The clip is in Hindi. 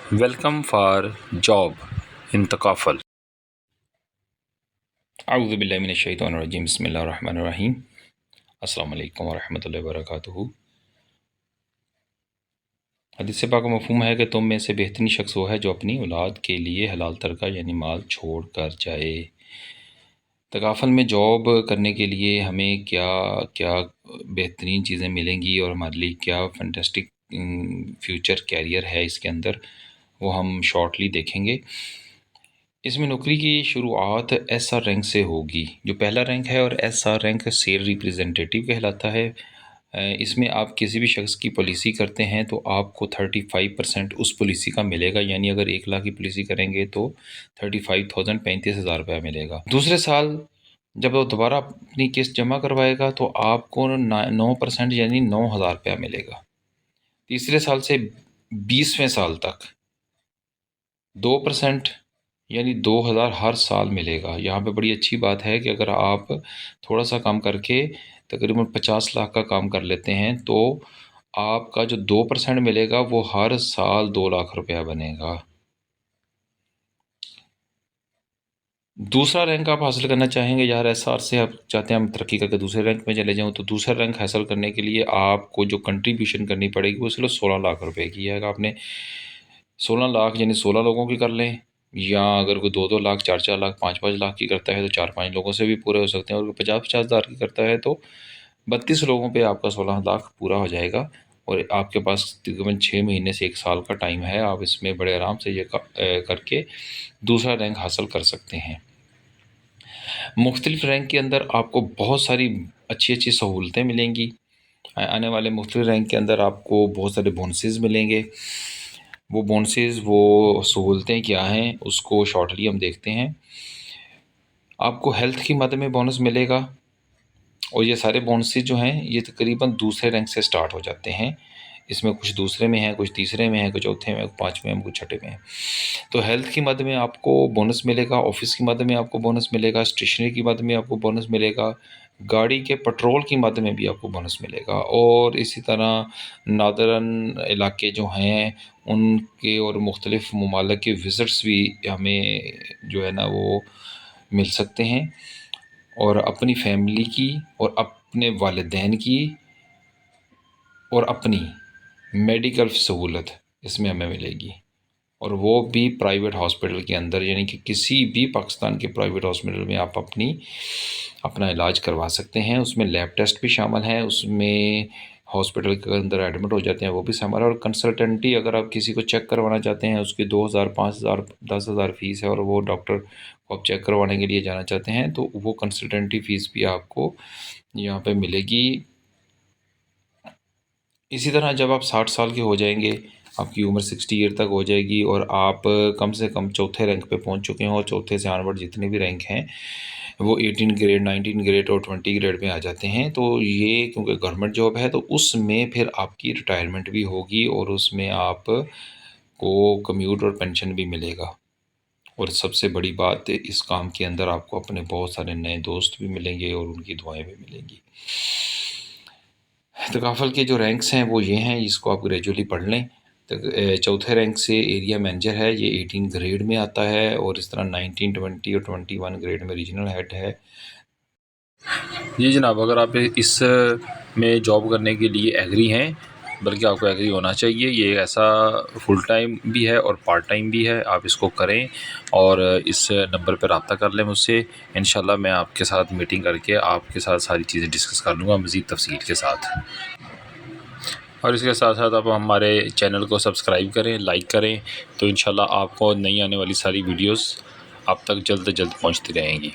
Welcome for job in Takaful. A'udzubillahiminash-shaytanir-rajim. Bismillahir-rahmanir-rahim. अस्सलामुअलैकुम वरहमतुल्लाहि वबरकातुहू। हदीस पाक का मफ़हूम है कि तुम में से बेहतरीन शख्स वो है जो अपनी औलाद के लिए हलाल तरका यानी माल छोड़ कर जाए। तकाफल में जॉब करने के लिए हमें क्या क्या बेहतरीन चीज़ें मिलेंगी और हमारे लिए क्या फैंटास्टिक फ्यूचर कैरियर है इसके अंदर, वो हम शॉर्टली देखेंगे। इसमें नौकरी की शुरुआत एसआर रैंक से होगी, जो पहला रैंक है, और एसआर रैंक सेल रिप्रेजेंटेटिव कहलाता है। इसमें आप किसी भी शख्स की पॉलिसी करते हैं तो आपको 35% उस पॉलिसी का मिलेगा, यानी अगर 1 लाख की पॉलिसी करेंगे तो 35,000 35,000 रुपया मिलेगा। दूसरे साल जब वो दोबारा अपनी किस्त जमा करवाएगा तो आपको 9% यानी 9,000 रुपया मिलेगा। तीसरे साल से 20वें साल तक 2% यानी 2,000 हर साल मिलेगा। यहाँ पे बड़ी अच्छी बात है कि अगर आप थोड़ा सा काम करके तकरीबन 50 लाख का काम कर लेते हैं तो आपका जो 2% मिलेगा वो हर साल 2 लाख रुपया बनेगा। दूसरा रैंक आप हासिल करना चाहेंगे, यार एसआर से आप चाहते हैं हम तरक्की करके दूसरे रैंक में चले जाऊँ, तो दूसरा रैंक हासिल करने के लिए आपको जो कंट्रीब्यूशन करनी पड़ेगी वो सिर्फ 16 लाख रुपए की है। अगर आपने 16 लाख यानी 16 लोगों की कर लें, या अगर कोई 2-2 लाख 4-4 लाख 5-5 लाख की करता है तो 4-5 लोगों से भी पूरे हो सकते हैं, और 50-50 हज़ार की करता है तो 32 लोगों पे आपका 16 लाख पूरा हो जाएगा। और आपके पास तकरीबन 6 महीने से 1 साल का टाइम है, आप इसमें बड़े आराम से ये करके दूसरा रैंक हासिल कर सकते हैं। मुख्तलिफ रैंक के अंदर आपको बहुत सारी अच्छी अच्छी सहूलतें मिलेंगी। आने वाले मुख्तलिफ रैंक के अंदर आपको बहुत सारे बोनसेस मिलेंगे। वो बोनसेस, वो सहूलतें क्या हैं, उसको शॉर्टली हम देखते हैं। आपको हेल्थ की मद में बोनस मिलेगा, और ये सारे बोनसेस जो हैं ये तकरीबन दूसरे रैंक से स्टार्ट हो जाते हैं। इसमें कुछ दूसरे में है, कुछ तीसरे में है, कुछ चौथे में, कुछ पाँचवें में, कुछ छठे में है। तो हेल्थ की मद में आपको बोनस मिलेगा, ऑफिस की मद में आपको बोनस मिलेगा, स्टेशनरी की मद में आपको बोनस मिलेगा, गाड़ी के पेट्रोल की मद में भी आपको बोनस मिलेगा, और इसी तरह नादरन इलाके जो हैं उनके और मुख्तलिफ ममालिक के विज़िट्स भी हमें जो है ना वो मिल सकते हैं, और अपनी फैमिली की और अपने वालिदैन की और अपनी मेडिकल सहूलत इसमें हमें मिलेगी, और वो भी प्राइवेट हॉस्पिटल के अंदर, यानी कि किसी भी पाकिस्तान के प्राइवेट हॉस्पिटल में आप अपना इलाज करवा सकते हैं। उसमें लैब टेस्ट भी शामिल हैं, उसमें हॉस्पिटल के अंदर एडमिट हो जाते हैं वो भी शामिल है, और कंसल्टेंटी अगर आप किसी को चेक करवाना चाहते हैं उसकी 2,000 5,000 10,000 फ़ीस है, और वो डॉक्टर को आप चेक करवाने के लिए जाना चाहते हैं तो वो कंसल्टेंटी फ़ीस भी आपको यहाँ पे मिलेगी। इसी तरह जब आप 60 साल के हो जाएंगे, आपकी उम्र 60 ईयर तक हो जाएगी, और आप कम से कम चौथे रैंक पे पहुंच चुके हों, और चौथे से आनवर्ड जितने भी रैंक हैं वो 18 ग्रेड 19 ग्रेड और 20 ग्रेड में आ जाते हैं, तो ये क्योंकि गवर्नमेंट जॉब है तो उसमें फिर आपकी रिटायरमेंट भी होगी, और उसमें आप को कम्यूट और पेंशन भी मिलेगा। और सबसे बड़ी बात, इस काम के अंदर आपको अपने बहुत सारे नए दोस्त भी मिलेंगे और उनकी दुआएं भी मिलेंगी। तकाफल के जो रैंक्स हैं वो ये हैं, इसको आप ग्रेजुअली पढ़ लें। चौथे रैंक से एरिया मैनेजर है, ये 18 ग्रेड में आता है, और इस तरह 19 20 और 21 ग्रेड में रीजनल हेड है। जी जनाब, अगर आप इस में जॉब करने के लिए एग्री हैं, बल्कि आपको एग्री होना चाहिए, ये ऐसा फुल टाइम भी है और पार्ट टाइम भी है, आप इसको करें और इस नंबर पर रब्ता कर लें मुझसे। इंशाल्लाह मैं आपके साथ मीटिंग करके आपके साथ सारी चीज़ें डिस्कस कर लूँगा मज़ीद तफसील के साथ। और इसके साथ साथ आप हमारे चैनल को सब्सक्राइब करें, लाइक करें, तो इंशाल्लाह आपको नई आने वाली सारी वीडियोस आप तक जल्द से जल्द पहुंचती रहेंगी।